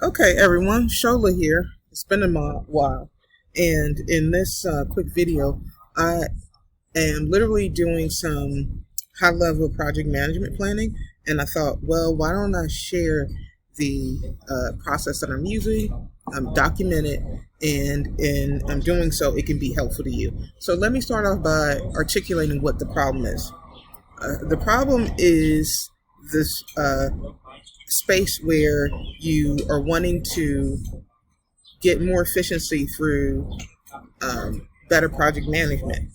Okay, everyone, Shola here. It's been a while, and in this quick video, I am literally doing some high-level project management planning, and I thought, well, why don't I share the process that I'm using, document it, and in doing so, it can be helpful to you. So let me start off by articulating what the problem is. The problem is this space where you are wanting to get more efficiency through better project management.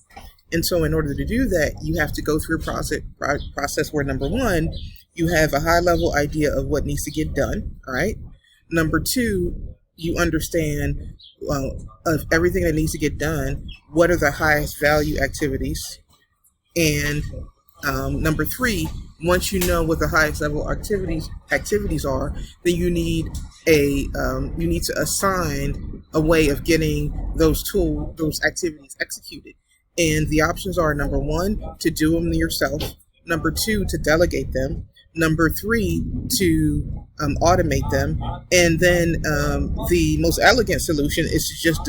And so in order to do that, you have to go through a process where, number one, you have a high level idea of what needs to get done. All right. Number two, you understand of everything that needs to get done, what are the highest value activities? And number three, once you know what the highest level activities are, then you need to assign a way of getting those activities executed. And the options are: number one, to do them yourself; number two, to delegate them; number three, to automate them; and then the most elegant solution is to just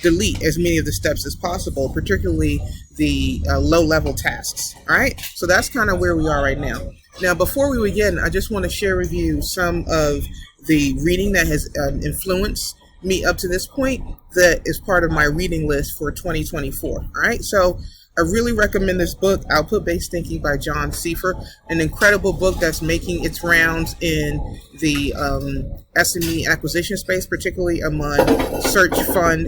delete as many of the steps as possible, particularly the low-level tasks. All right, so that's kind of where we are right now. Now, before we begin, I just want to share with you some of the reading that has influenced me up to this point, that is part of my reading list for 2024. All right, so I really recommend this book, Output-Based Thinking by John Seifer, an incredible book that's making its rounds in the SME acquisition space, particularly among search fund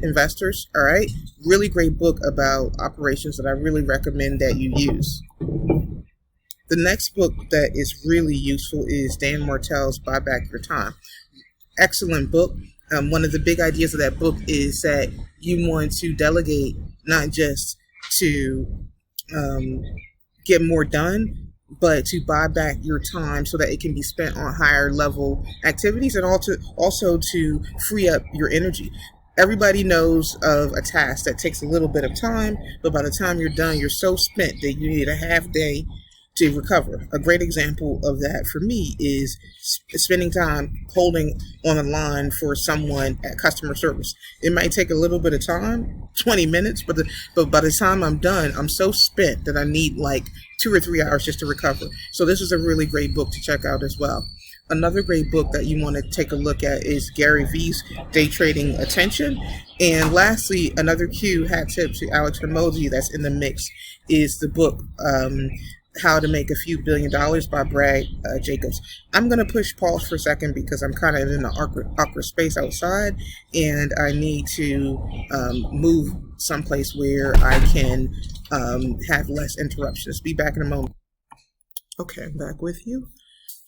investors. All right, really great book about operations that I really recommend that you use. The next book that is really useful is Dan Martell's Buy Back Your Time. Excellent book. One of the big ideas of that book is that you want to delegate, not just to get more done, but to buy back your time so that it can be spent on higher level activities, and also to free up your energy. Everybody knows of a task that takes a little bit of time, but by the time you're done, you're so spent that you need a half day to recover. A great example of that for me is spending time holding on the line for someone at customer service. It might take a little bit of time, 20 minutes, but by the time I'm done, I'm so spent that I need like 2 or 3 hours just to recover. So this is a really great book to check out as well. Another great book that you want to take a look at is Gary Vee's Day Trading Attention. And lastly, another hat tip to Alex Ramosi that's in the mix is the book How to Make a Few $1 Billion by Brad Jacobs. I'm going to push pause for a second because I'm kind of in an awkward space outside, and I need to move someplace where I can have less interruptions. Be back in a moment. Okay, I'm back with you.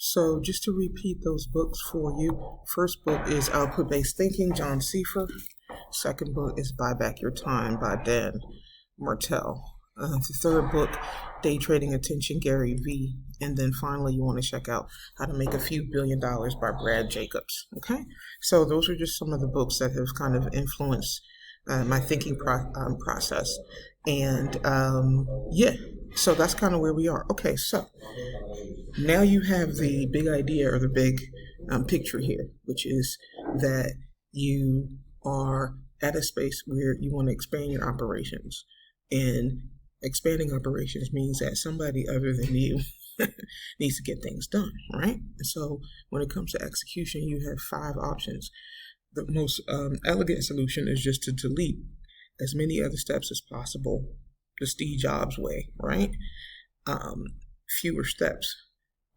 So just to repeat those books for you, first book is Output-Based Thinking, John Seifer. Second book is Buy Back Your Time by Dan Martell. The third book, Day Trading Attention, Gary Vee. And then finally, you want to check out How to Make a Few $1 Billion by Brad Jacobs. Okay, so those are just some of the books that have kind of influenced my thinking process. And so that's kind of where we are. Okay, so now you have the big idea, or the big picture here, which is that you are at a space where you want to expand your operations. And expanding operations means that somebody other than you needs to get things done, right? And so when it comes to execution, you have 5 options. The most elegant solution is just to delete as many other steps as possible, the Steve Jobs way, right? Fewer steps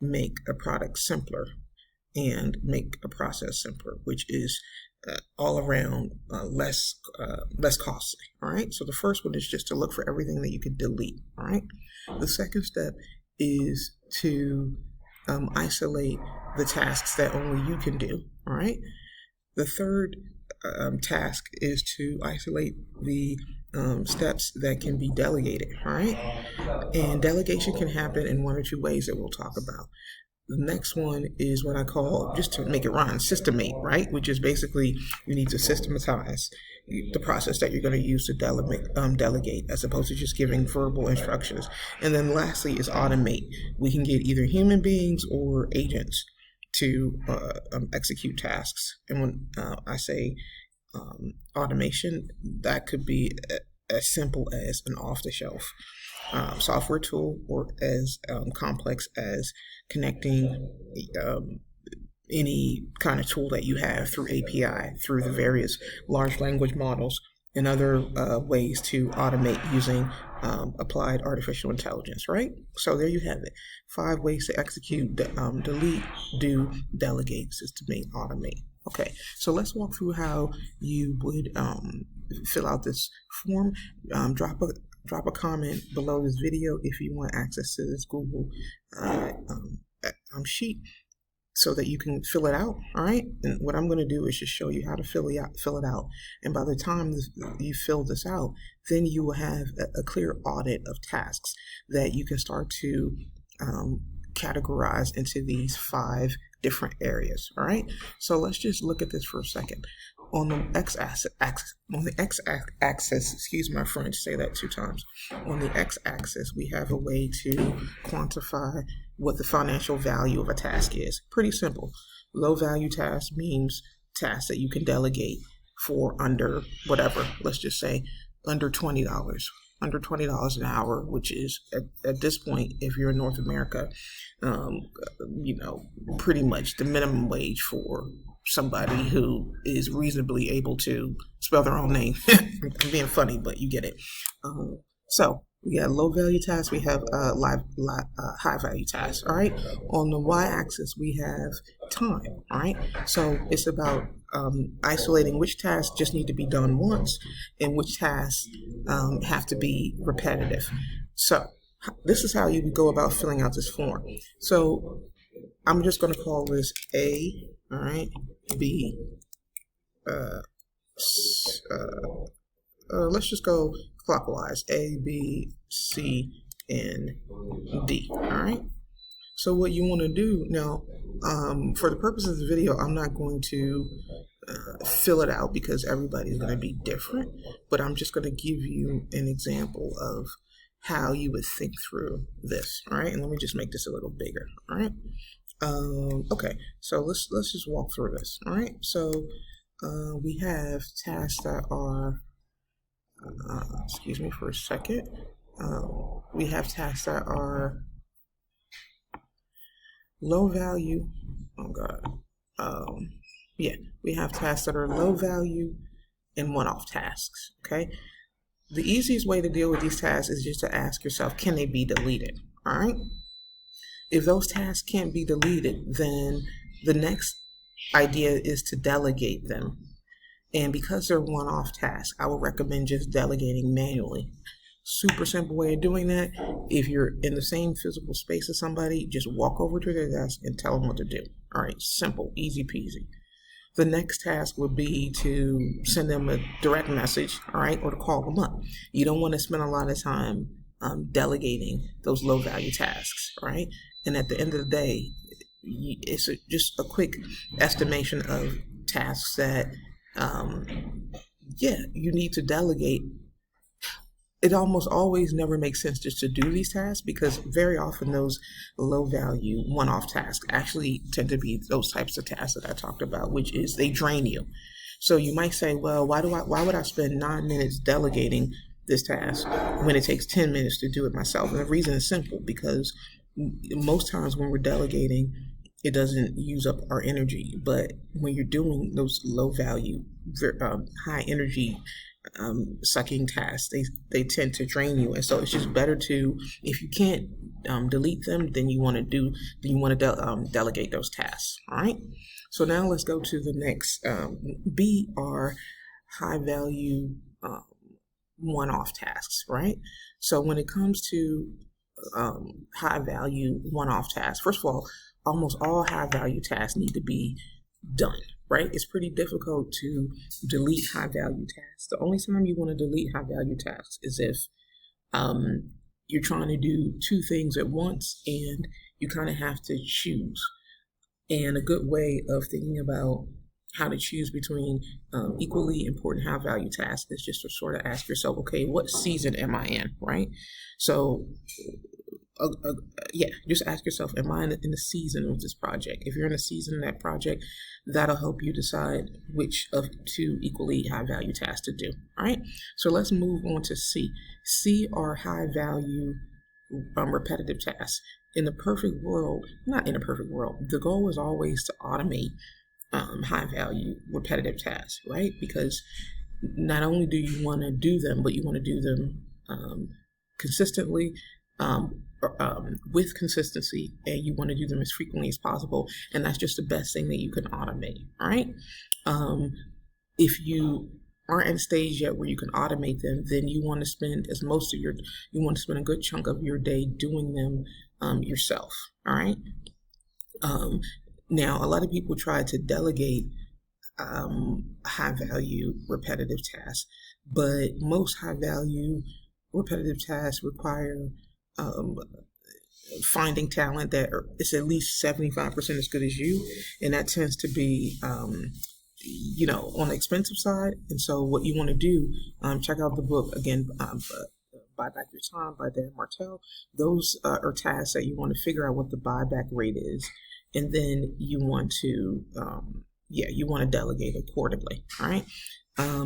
make a product simpler and make a process simpler, which is all around less costly. All right. So the first one is just to look for everything that you could delete. All right. The second step is to isolate the tasks that only you can do. All right. The third task is to isolate the steps that can be delegated. All right. And delegation can happen in 1 or 2 ways that we'll talk about. The next one is what I call, just to make it rhyme, systemate, right? Which is basically you need to systematize the process that you're going to use to delegate, as opposed to just giving verbal instructions. And then lastly is automate. We can get either human beings or agents to execute tasks. And when I say automation, that could be as simple as an off-the-shelf software tool, or as complex as connecting any kind of tool that you have through API, through the various large language models and other ways to automate using applied artificial intelligence, right? So there you have it. 5 ways to execute, delete, do, delegate, systemate, automate. Okay, so let's walk through how you would fill out this form. Drop a comment below this video if you want access to this Google sheet so that you can fill it out. All right, and what I'm going to do is just show you how to fill it out. And by the time you fill this out, then you will have a clear audit of tasks that you can start to categorize into these 5 different areas. All right, so let's just look at this for a second. On the x-axis, excuse my French, say that 2 times. On the x-axis, we have a way to quantify what the financial value of a task is. Pretty simple. Low value task means tasks that you can delegate for under whatever. Let's just say under $20. Under $20 an hour, which is at this point, if you're in North America, pretty much the minimum wage for somebody who is reasonably able to spell their own name. I'm being funny, but you get it. So we got low value tasks, we have high value tasks. All right. On the y-axis, we have time. All right. So it's about isolating which tasks just need to be done once and which tasks have to be repetitive. So this is how you would go about filling out this form. So I'm just going to call this A. All right. B. Let's just go clockwise. A, B, C, and D. All right. So what you want to do now, for the purposes of the video, I'm not going to fill it out because everybody's going to be different, but I'm just going to give you an example of how you would think through this. All right. And let me just make this a little bigger. All right. Okay, so let's just walk through this. All right, so we have tasks that are, excuse me for a second. We have tasks that are low value. Oh God. Yeah, we have tasks that are low value and one-off tasks. Okay, the easiest way to deal with these tasks is just to ask yourself, can they be deleted? All right. If those tasks can't be deleted, then the next idea is to delegate them. And because they're one-off tasks, I would recommend just delegating manually. Super simple way of doing that. If you're in the same physical space as somebody, just walk over to their desk and tell them what to do. All right, simple, easy peasy. The next task would be to send them a direct message, all right, or to call them up. You don't want to spend a lot of time delegating those low-value tasks, right? And at the end of the day, it's just a quick estimation of tasks that, you need to delegate. It almost always never makes sense just to do these tasks, because very often those low-value one-off tasks actually tend to be those types of tasks that I talked about, which is they drain you. So you might say, well, why would I spend 9 minutes delegating this task when it takes 10 minutes to do it myself? And the reason is simple, because most times when we're delegating, it doesn't use up our energy. But when you're doing those low value, high energy sucking tasks, they tend to drain you. And so it's just better to, if you can't delete them, then you want to delegate those tasks. All right. So now let's go to the next B, are high value one-off tasks, right? So when it comes to high value one-off tasks, first of all, almost all high value tasks need to be done, right? It's pretty difficult to delete high value tasks. The only time you want to delete high value tasks is if you're trying to do 2 things at once and you kind of have to choose. And a good way of thinking about how to choose between equally important high value tasks is just to sort of ask yourself, okay, what season am I in, right? So just ask yourself, am I in the season of this project? If you're in the season of that project, that'll help you decide which of two equally high value tasks to do. All right, so let's move on to C. C are high value repetitive tasks. In the perfect world, not in a perfect world, the goal is always to automate high value repetitive tasks, right? Because not only do you want to do them, but you want to do them consistently, with consistency, and you want to do them as frequently as possible. And that's just the best thing that you can automate. All right. If you aren't at a stage yet where you can automate them, then you want to spend a good chunk of your day doing them yourself. All right. Now, a lot of people try to delegate high value repetitive tasks, but most high value repetitive tasks require finding talent that is at least 75% as good as you, and that tends to be on the expensive side. And so what you want to do, check out the book again, Buy Back Your Time by Dan Martell. Those are tasks that you want to figure out what the buyback rate is, and then you want to delegate accordingly. All right.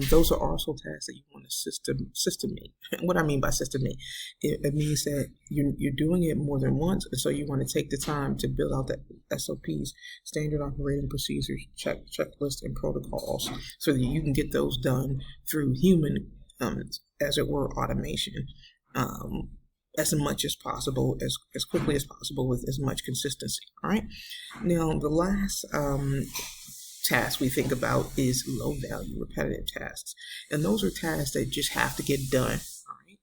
Those are also tasks that you want to systemate. What I mean by systemate, it means that you're doing it more than once, and so you want to take the time to build out the SOPs, standard operating procedures, checklists, and protocols, so that you can get those done through human, as it were, automation, as much as possible, as quickly as possible, with as much consistency. All right. Now, the last task we think about is low value repetitive tasks, and those are tasks that just have to get done, all right,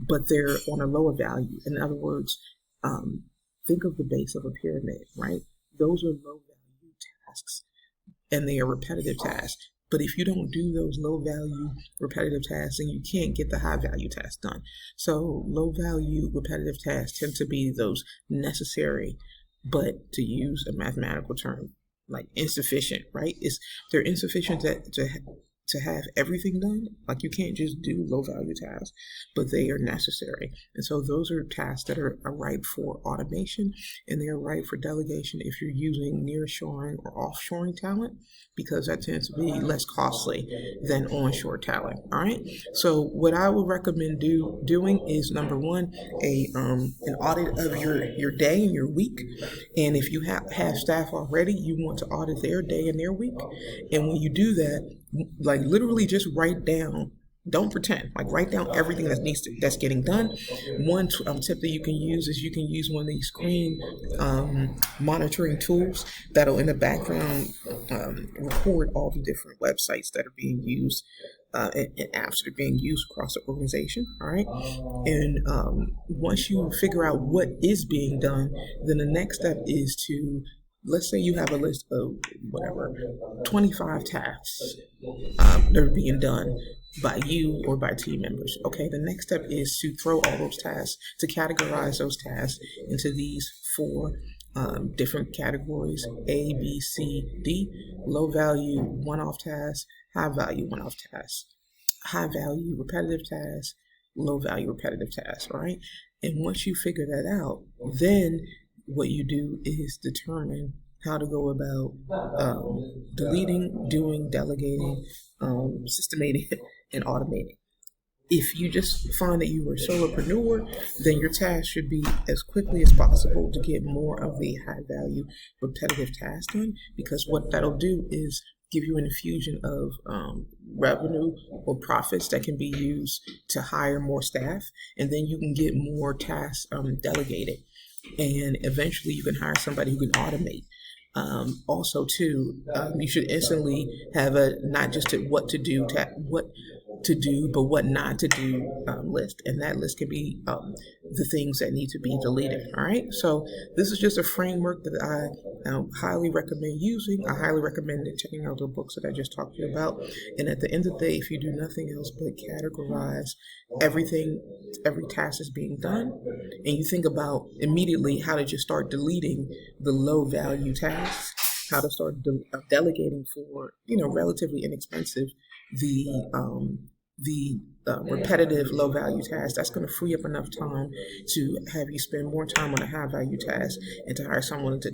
but they're on a lower value. In other words, think of the base of a pyramid, right? Those are low value tasks, and they are repetitive tasks. But if you don't do those low value repetitive tasks, then you can't get the high value tasks done. So low value repetitive tasks tend to be those necessary, but to use a mathematical term, like insufficient, right? They're insufficient to have everything done. Like, you can't just do low value tasks, but they are necessary. And so those are tasks that are ripe for automation, and they are ripe for delegation if you're using nearshoring or offshoring talent, because that tends to be less costly than onshore talent. All right. So what I would recommend doing is, number one, an audit of your day and your week. And if you have staff already, you want to audit their day and their week. And when you do that, like, literally just write down, don't pretend, like, write down everything that's getting done. One tip that you can use is you can use one of these screen monitoring tools that'll in the background record all the different websites that are being used and apps that are being used across the organization. All right. And once you figure out what is being done, then the next step is to, let's say you have a list of 25 tasks that are being done by you or by team members. Okay, the next step is to throw all those tasks, to categorize those tasks into these 4 different categories: A, B, C, D. Low value one-off tasks, high value one-off tasks, high value repetitive tasks, low value repetitive tasks. All right, and once you figure that out, then what you do is determine how to go about deleting, doing, delegating, systemating, and automating. If you just find that you are a solopreneur, then your task should be as quickly as possible to get more of the high value repetitive tasks done, because what that'll do is give you an infusion of revenue or profits that can be used to hire more staff, and then you can get more tasks delegated, and eventually you can hire somebody who can automate. Also, too, you should instantly have not just what to do, to do, but what not to do list. And that list can be the things that need to be deleted. All right. So this is just a framework that I highly recommend using. I highly recommend checking out the books that I just talked to you about. And at the end of the day, if you do nothing else but categorize everything, every task is being done, and you think about immediately how to just start deleting the low value tasks, how to start delegating for, relatively inexpensive, the repetitive low value tasks. That's going to free up enough time to have you spend more time on a high value task and to hire someone to